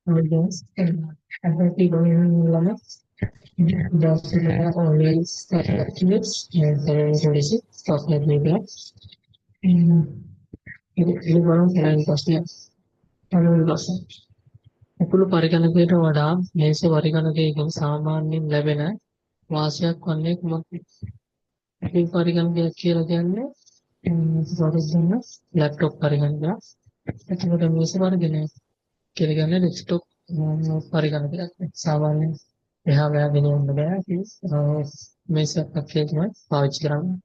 Yes, empathy going limits. Just always activities and relationship social media. ఇది కూడా సరైన ప్రశ్న. పనుల కోసం. ఇప్పుడు పరిగణనයට වඩා මේස පරිගණකයකින් සාමාන්‍යයෙන් ලැබෙන වාසියක් වන්නේ කුමක්ද? මේ පරිගණකයක් කියලා කියන්නේ සොරදෙන ලැප්ටොප් පරිගණකයක්. එතකොට මේස පරිගණකය කියලා කියන්නේ ඩෙස්ක්ටොප් පරිගණකයක්. සාමාන්‍යයෙන් එහා මෙහා ගෙනියන්න බෑ. මේසයක් වගේ තමයි පාවිච්චි කරන්නේ.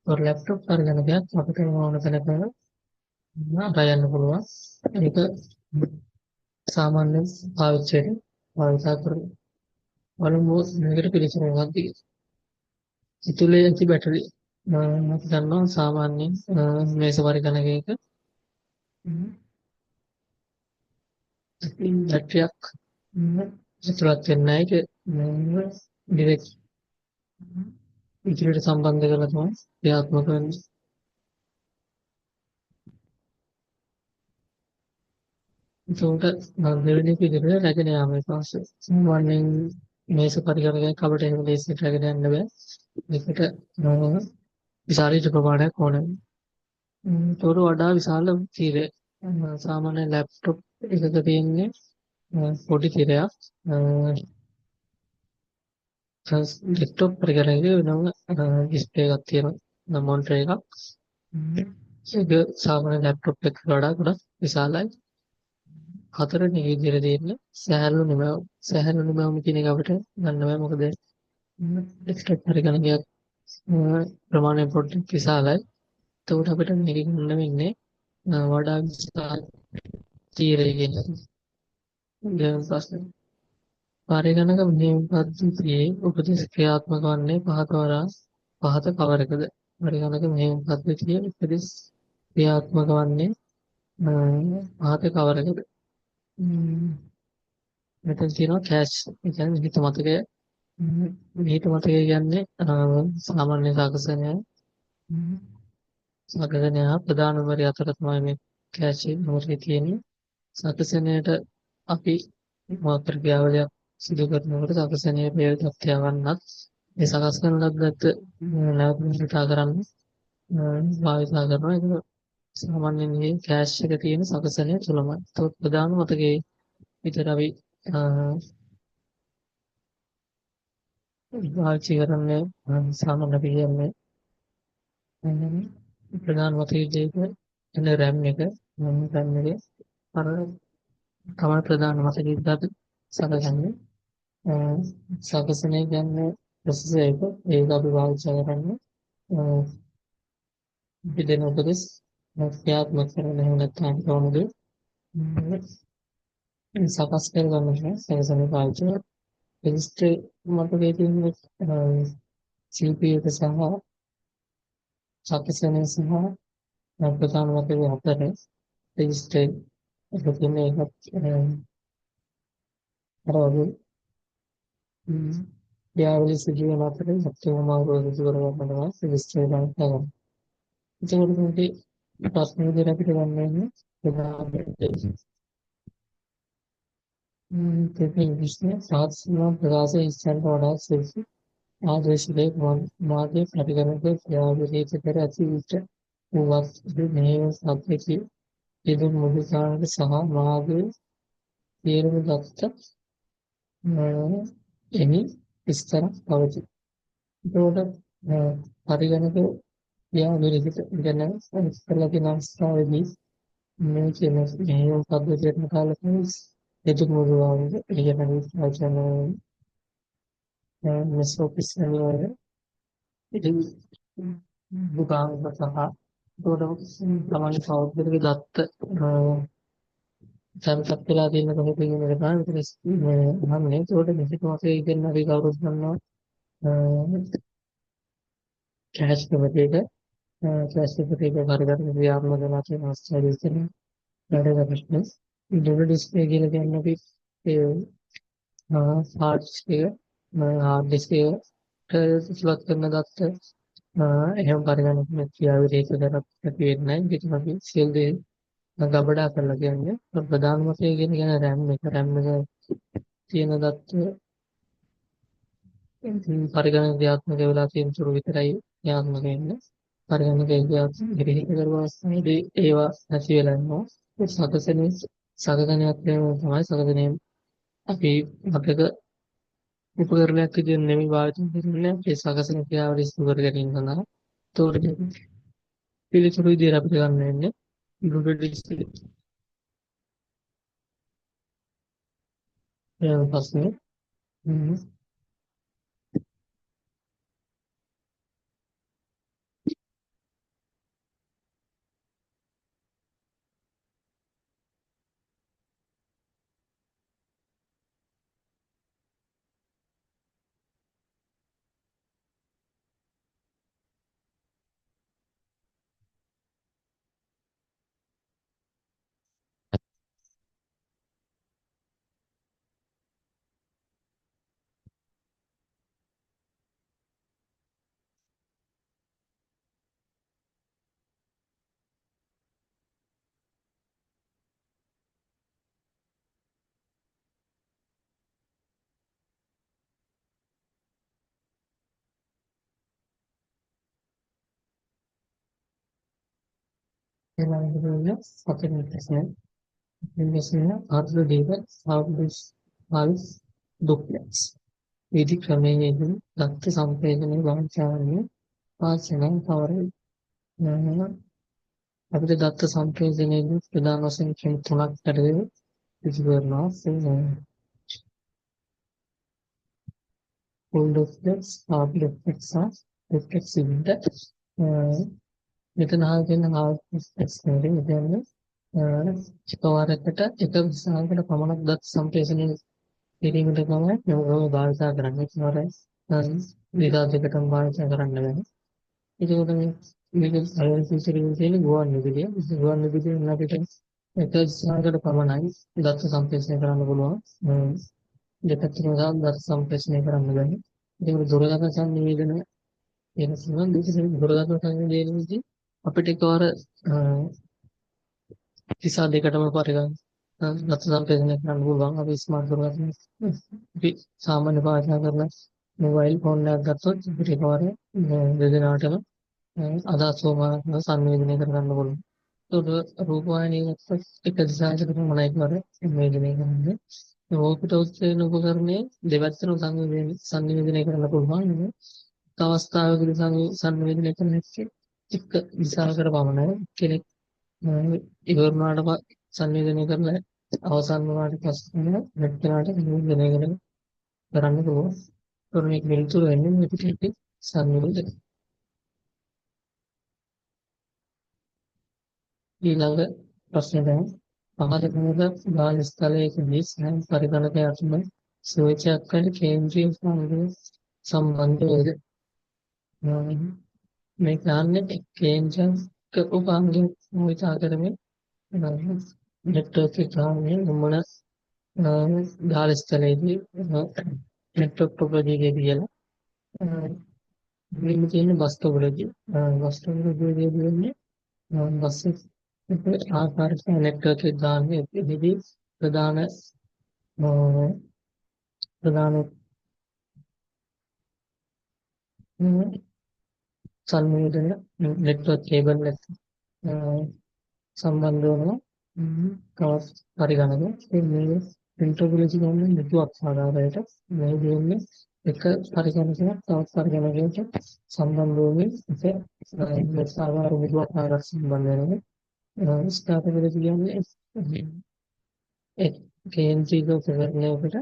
ஒரு ලැප්ටොප් පරිගණකයක් අපිට ඕන තැනක රයන්න පුළුවන්. ඒක සාමාන්‍යයෙන් පාවිච්චියට භාවිතා කරනවා. බලමු මේකට පිළිතුර මොකක්ද කියලා. ඉතුලේ ඇති බැටරි අපි දන්නවා සාමාන්‍යයෙන් මේස පරිගණකයක බැටරියක් ඇතුළත් වෙන්නේ නැහැ. ඒක ඩිරෙක්ට් විදුලියට සම්බන්ධ කරලා තමයි ක්‍රියාත්මක වෙන්නේ. එතකොට දෙවෙනි පිළිවෙල රැගෙන යාම පස්සේ සාමාන්‍යයෙන් මේස පරිගණකයක් අපිට එහෙම ලේසියට රැගෙන යන්න බෑ. ඒකට විශාල ප්‍රමාණයක් ඕන වෙනවා. ඒකට වඩා විශාල තීරය සාමාන්‍ය ලැප්ටොප් එකක තියෙන්නේ පොඩි තිරයක්. ඩෙස්ක්ටොප් පරිගණකයේ වෙනම ඩිස්ප්ලේ එකක් තියෙනවා. මොනිටර් එකක්. ඒක සාමාන්‍ය ලැප්ටොප් එකකට වඩා ගොඩක් විශාලයි. හතරවෙනි විදිහට තියෙන්නේ සැහැල්ලු නිමැවුම්. සැහැල්ලු නිමැවුම් කියන එක අපිට ගන්න බෑ. මොකද ඩෙස්ක්ටොප් පරිගණකයක් ප්‍රමාණය පොඩ්ඩක් විශාලයි. එතකොට අපිට මේක ගන්න වෙන්නේ වඩා විශාල තීරයකින්. ඊළඟ ප්‍රශ්නේ. පරිගණක මෙහෙයුම් පද්ධතියේ උපදෙස් ක්‍රියාත්මක වන්නේ පහත කවරකද? පරිගණක මෙහෙයුම් පද්ධතියේ උපදෙස් ක්‍රියාත්මක වන්නේ පහත කවරකද? මෙතන තියෙනවා කෑෂ්. ඒ කියන්නේ හිත මතකය. හිත මතකය කියන්නේ සාමාන්‍ය සාකසනය. සාකසනය ප්‍රධාන වරි අතර තමයි මේ කෑෂ් නෝටේ තියෙන්නේ. සාකසනයට අපි මාතෘ ක්‍රියාවලියක් සිදු කරනකොට සාකසනයේ ප්‍රයෝජනක් තියාගන්නත් මේ සකස් කරන ලද්දත් නැවත භාවිතා කරන්න භාවිතා කරනවා. ඒක සාමාන්‍යයෙන් මේ කෑෂ් එක තියෙන සකසනය තුලමයි. ඒත් ප්‍රධාන මතකයේ විතර අපි පාවිච්චි කරන්නේ සාමාන්‍ය පිළිගන්නේ ප්‍රධාන මතකයේ දෙක එන RAM එක RAM එකේ අර තමයි ප්‍රධාන මතකයේ දාට සලකන්නේ. සකසනය කියන්නේ ප්‍රොසෙසර් එක. ඒක අපි පාවිච්චි කරන්නේ දෙන උපදෙස් ක්‍රියාත්මක කරන එහෙම නැත්නම් කොහොමද සකස් කරගන්න සකසනය පාවිච්චි කරනවා. රෙජිස්ටර් මතකයේ තියෙන CPU එක සහ සකසනය සහ ප්‍රධාන මතකයේ අතර රෙජිස්ටර් එක තියෙන එකත් අර වගේ යාවලි සිදුවන අතර සත්‍යම අවබෝධ කරගන්නවා රෙජිස්ටර් එකක් ගන්නවා. එතකොට මේකේ ප්‍රශ්න විදිහට අපිට ගන්න වෙන්නේ ප්‍රධාන Taking business साथ प्रकाश स्थान वडा सेल्फी ආදේශයේ මාගේ ප්‍රතිගමනක ක්‍රියාවලියට පෙර ඇති විට වූවත් මේ සත්‍යකී ඉදින් මුදුසාරක සහ මාගේ සියලුම දත්ත එනි විස්තර පවතී. ඒකට පරිගණක ක්‍රියාවලියට ගැන ඉස්සරලා තියෙන අවස්ථාවේදී මේ කියන මේ පද්ධතියට කාලකදී ඉදින් මුදුසාරක ඉගෙන ගන්න Mesopotamia ඉතින් බුදුහාමුදුරුවෝ සහ ඒකට තමයි සෞද්දර්ගේ දත්ත සම්පත් වෙලා තියෙන කෙනෙක් කියන එක තමයි ඉතින් අහන්නේ. ඒකට මෙසිට මාසේ ඉගෙන අපි කවුරුත් දන්නවා කැෂ් කමිටේක කැෂ් කමිටේක කාර්යකාරී ක්‍රියාත්මක කරන අවස්ථාවේ ඉතින් වැඩ කරන්නේ ඩොලර් ඩිස්ප්ලේ කියලා කියන්නේ අපි ඒ hard disk එක hard disk එක ඉස්ලොත් කරන දත්ත එහෙම පරිගණක ක්‍රියාවලියක කරත් ඇති වෙන්නේ නැහැ. ඒක අපි සියලු දේ ගබඩා කරලා කියන්නේ ප්‍රධාන වශයෙන් කියන RAM එක තියෙන දත්ත පරිගණක ක්‍රියාත්මක වෙලා තියෙන තුරු විතරයි ක්‍රියාත්මක වෙන්නේ. පරිගණක ක්‍රියාත්මක ගිහින් කරපු අවස්ථාවේදී ඒවා නැති වෙලා යනවා. ඒ සගතනයක් තමයි සගතනය අපි අපිට උපකරණයක් විදිහට නෙමෙයි භාවිත කරන්නේ ඒ සකසන ක්‍රියාවලිය සිදු කර ගැනීම සඳහා. ඒතකොට පිළිතුරු විදිහට අපිට ගන්න වෙන්නේ බ්ලූටූත් ඩිස්ප්ලේ ප්‍රශ්නේ. හ්ම්. ඊළඟට බලන්න සතර ප්‍රශ්නය. ප්‍රශ්නය ආර්ථික දේව සාවුස් ඩුප්ලෙක්ස් විධි ක්‍රමයේදී දත්ත සම්ප්‍රේෂණය වංචාවන්නේ වාචන කවරයි. අපිට දත්ත සම්ප්‍රේෂණයේදී ප්‍රධාන වශයෙන් ක්‍රම තුනක් පැහැදිලිව විසි කරනවා. full duplex, half duplex සහ duplex විදිහට මෙතන අහලා තියෙන half duplex වලින් කියන්නේ එකවරකට එක විශාලකට පමණක් දත් සම්ප්‍රේෂණය කිරීමට තමයි මෙව භාවිත කරන්නේ. ඒකවර විරාජකටම භාවිත කරන්න බෑ. ඒකෝට මේක අයසිරින් තියෙන ගුවන් විදුලිය. ගුවන් විදුලියෙන් අපිට එක විශාලකට පමණයි දත් සම්ප්‍රේෂණය කරන්න පුළුවන්. දෙපැත්තටම දත් සම්ප්‍රේෂණය කරන්න බෑ. ඒක දුරකථන සංනිවේදනය වෙනසම දුරකථන සංනිවේදනයේදී අපිට එකවර දිසා දෙකටම පරිගණක දත්ත සම්ප්‍රේෂණය කරන්න පුළුවන්. අපි ස්මාර්ට් දුරකථන අපි සාමාන්‍ය භාවිත කරන මොබයිල් ෆෝන් එකක් ගත්තොත් අපිට එකවර දෙදෙනාටම අදහස් වෝමාන සංවේදනය කරගන්න පුළුවන්. ඒකට රූපවාහිනිය ගත්තොත් එක දිශායකට පමණයි එකවර සංවේදනය කරන්නේ. ඕකට උත්සේන උපකරණයේ දෙපැත්තටම සංවේදනය කරන්න පුළුවන්. එක් අවස්ථාවකදී සංවේදනය කරන එක දිශාවකට පමණයි. කෙනෙක් ඉවරනාට සංවේදනය කරලා අවසන් වුණාට පස්සේ නැත්තරාට සංවේදනය කරන්න පුළුවන්. ඒතකොට මේක පිළිතුර වෙන්නේ මේ පිටින් සංවේදනය. ඊළඟ ප්‍රශ්නය තමයි පහත ගාන ස්ථලයකදී සෑම පරිගණකයක්ම ස්විච්යක් කරන කේන්ද්‍රීය සම්බන්ධ මේ ගානේ කේන්ද්‍රක උපාංගයෙන් විචාර කරමින් නෙට්වර්ක් එක ගානේ මොන ගාන ස්ථලයේදී නෙට්වර්ක් ප්‍රොපර්ටි කියලා මෙන්න තියෙන බස් ටොපොලොජි. බස් ටොපොලොජි කියන්නේ බස් ආකාරයට නෙට්වර්ක් එක ගානේ එහිදී ප්‍රධාන ප්‍රධාන සංවේදන නෙට්වර්ක් කේබල් එක සම්බන්ධ වෙනවා. තවත් පරිගණක මේ ඉන්ටර්පොලේෂන් කියන්නේ නෙට්වර්ක් ආකාරයට මේ දෙන්නේ එක පරිගණකයක් තවත් පරිගණකයකට සම්බන්ධ වෙමින් ඒක සාමාන්‍ය නෙට්වර්ක් ආකාරයට සම්බන්ධ වෙනවා. ස්ථාපිත කියන්නේ ඒ කේන්ද්‍රික උපකරණයකට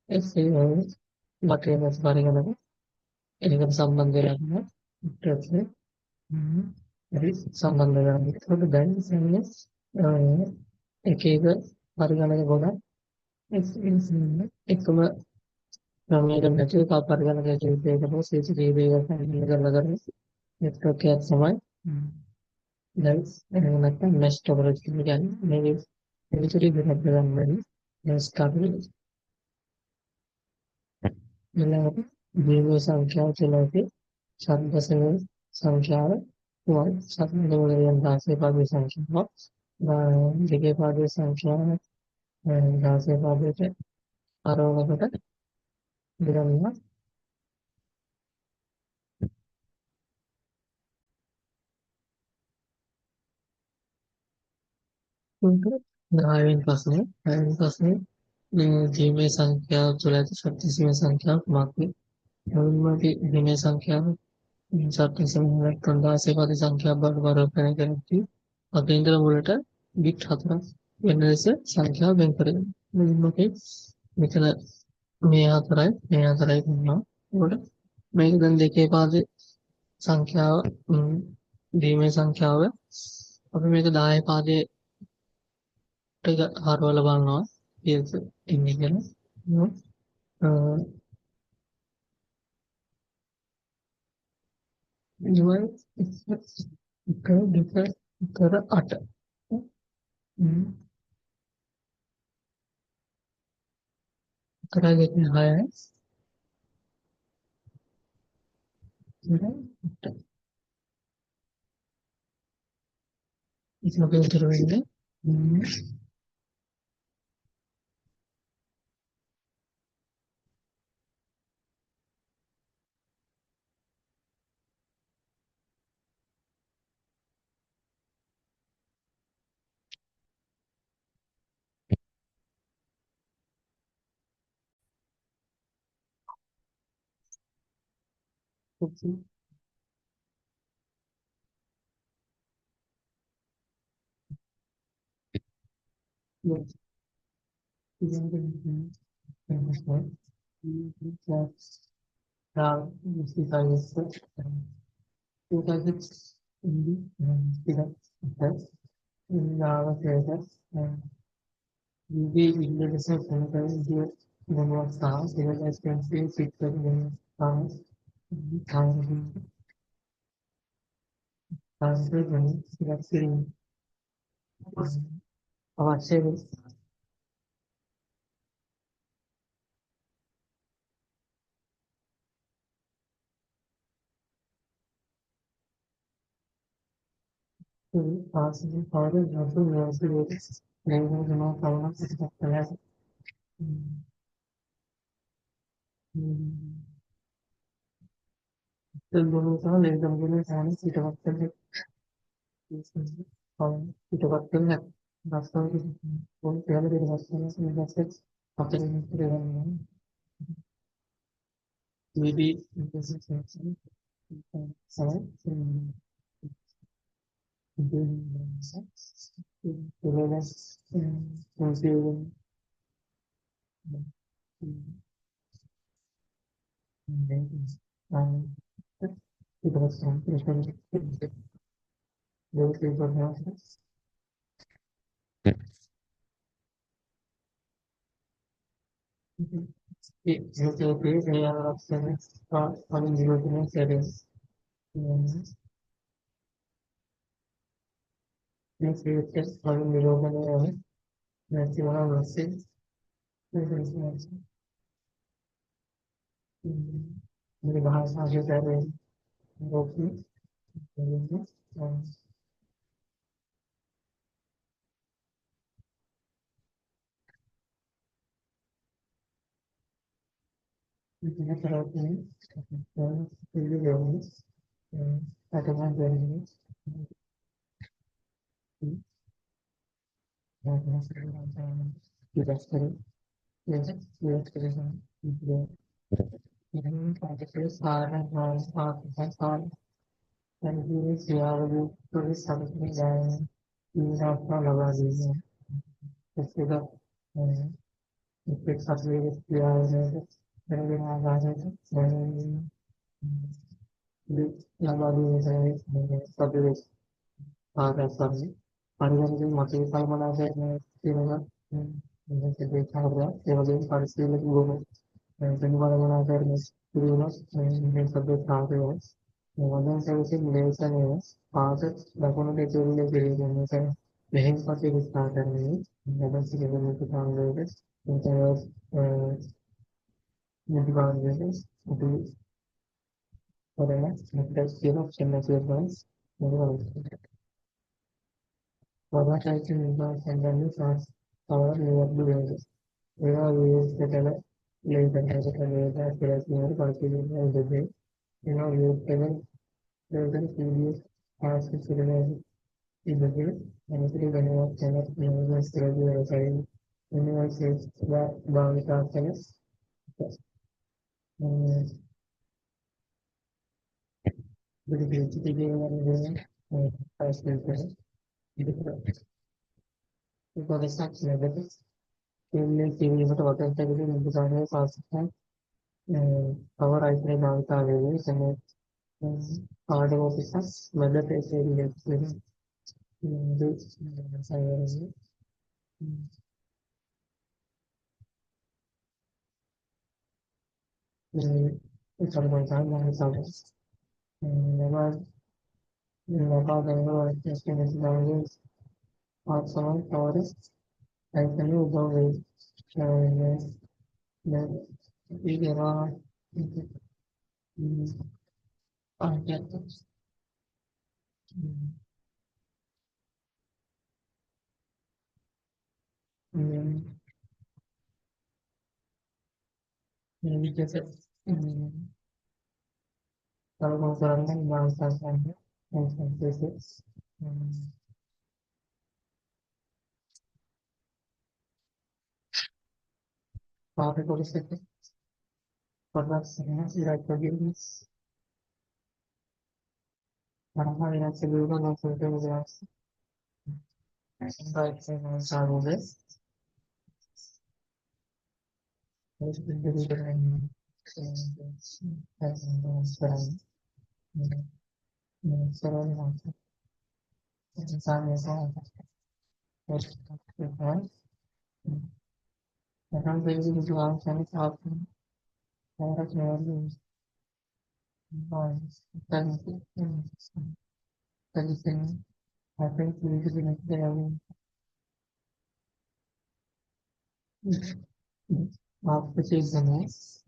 ඒ වටේම පරිගණක ඒකට සම්බන්ධ වෙලා ඉන්ටර්ෆේස් හරි සම්බන්ධ කරගන්න. ඒකට දැන් ඉන්නේ එක එක පරිගණක ගොඩක් එකම ක්‍රමයකට නැතුව තව පරිගණකයක විදිහකට CCTV එකක් හැන්ඩල් කරලා කරන නෙට්වර්ක් එකක් තමයි දැන් එහෙම නැත්නම් මෙෂ් ටොපොලොජි කියන්නේ මේ පිළිතුරු දෙකක් ගන්න බැරි මෙෂ් ටොපොලොජි. ඊළඟට දීර්ඝ සංඛ්‍යාව තුළදී ඡන්දසන සංඛ්‍යාව සත්මදවලයන් 16 පදයේ සංඛ්‍යාව දෙකේ පදයේ සංඛ්‍යාව 16 පදයට අරවකට බෙදනවා. උන්ට 10 වෙනි ප්‍රශ්නේ 10 වෙනි ප්‍රශ්නේ ජීවමය සංඛ්‍යාව තුළ ඇති ශක්තිසීම සංඛ්‍යාව කුමක්ද? මුලින්ම ජීවමය සංඛ්‍යාව ශක්තිසීම 16 පද සංඛ්‍යාව බවට පරිවර්තනය කරද්දී අගින්දර මුලට බිට් 4ක් වෙන ලෙස සංඛ්‍යාව වෙන් කරගන්න. මුලින්ම අපි මෙතන මේ 4යි මේ 4යි ගන්නවා. එතකොට මේක දැන් දෙකේ පාදේ සංඛ්‍යාව දීමේ සංඛ්‍යාව අපි මේක 10 පාදයට හරවලා බලනවා කීයද ඉන්නේ කියලා. ඉවයි එක දෙක කර 8 කරා දෙකෙන් 6යි ඉතින් අපි උත්තර වෙන්නේ විවිධ ඉන්ද්‍රජ සංකල්පයන්ගේ මොනවාසා සිවිලයිසේෂන් පිටකරන සංස්කෘතික සිරසින් අවශ්‍ය පාසල පාඩම් නතු නැවතුනේ නේද කවුරුත් සිතලා දෙන්නෝසා නේදම්ගුණ සාන සිටවත් කරන්නේ පිටපත් කරන රස්තාවක පොල් පෙරල දෙන රස්තාවක ඉඳලා අපිට ඉන්නේ maybe impressive section select मेरे बाहर से आगे कर रहे हैं रोकी इतने तरह के लिए लेंगे अटमा करेंगे कि बस करें ये करें ये सारा सारा Thank you to something that is not lava region. Instead of if it's something that then we have gathered then the lava region is subdivision. Sorry. Parallel motive बनाकर केवल जैसे देखा होगा केवल पार्शियल गोल धन्यवाद बनाकर केवल सब देखा होगा Modern services relation is part documented relation is main topic is started with modern civil founders interior multi-founders to for a next scale of chemical Phototyping involves handling shots or nearly ranges. We have used the laser laser accuracy or precision of the day. We have used laser previous past civilization in the day. And three general channels universe regular time. Universe is the Bhavika channels. The beauty of first filter. Because it's not negative. But what I'm telling you, the designer is also our item now is and part of offices, whether they say this it's all about time and it's always never just in his language also forest I can you go with the we are get maybe just kalau kurangkan bahasa saya and this part of the format like forgiveness Parang yang siguro ng photographs but sa this is the delivery and so some is all I don't really do all things often. I have no noise. Anything I think usually make the which is the nice.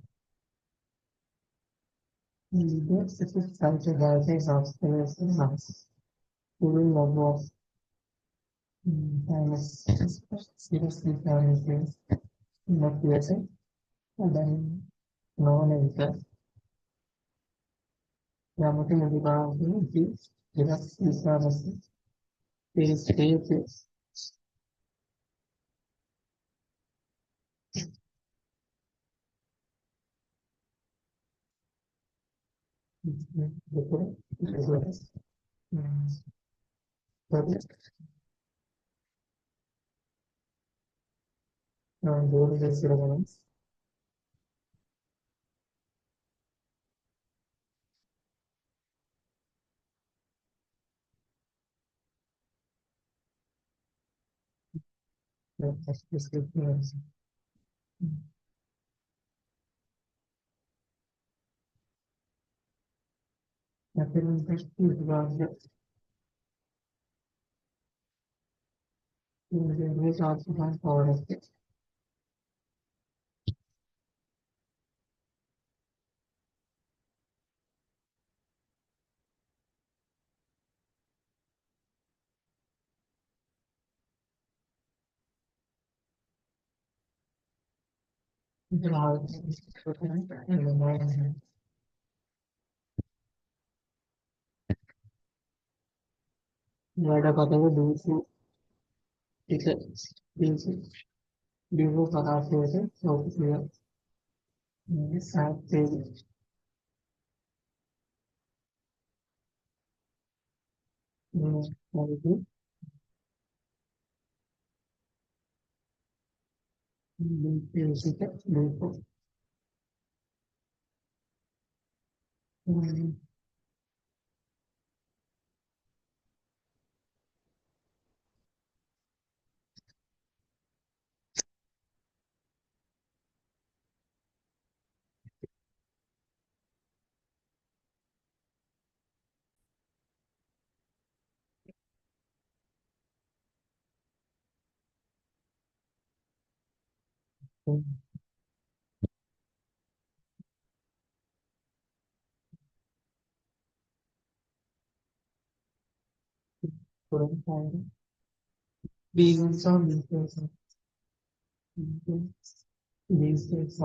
The specific culture varieties of skills and mass. During the war, I was seriously planning not USA, and then non-America. Yamato Modiba, is pharmacy, is stages, the project, and those are ceremonies. That's description. Happening first is was the English also has power of it. The house and the mind. Where the other do to it is do for our theater, so here, this side page, maybe, music, do for being some influence these days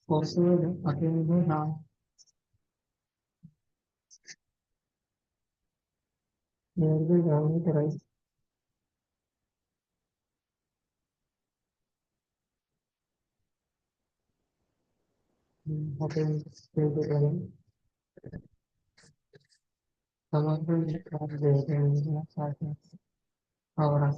also available now. There will be only the right having the some of them are there in our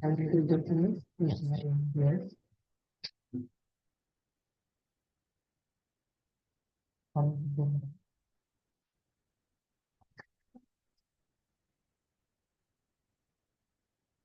and it is definitely yes.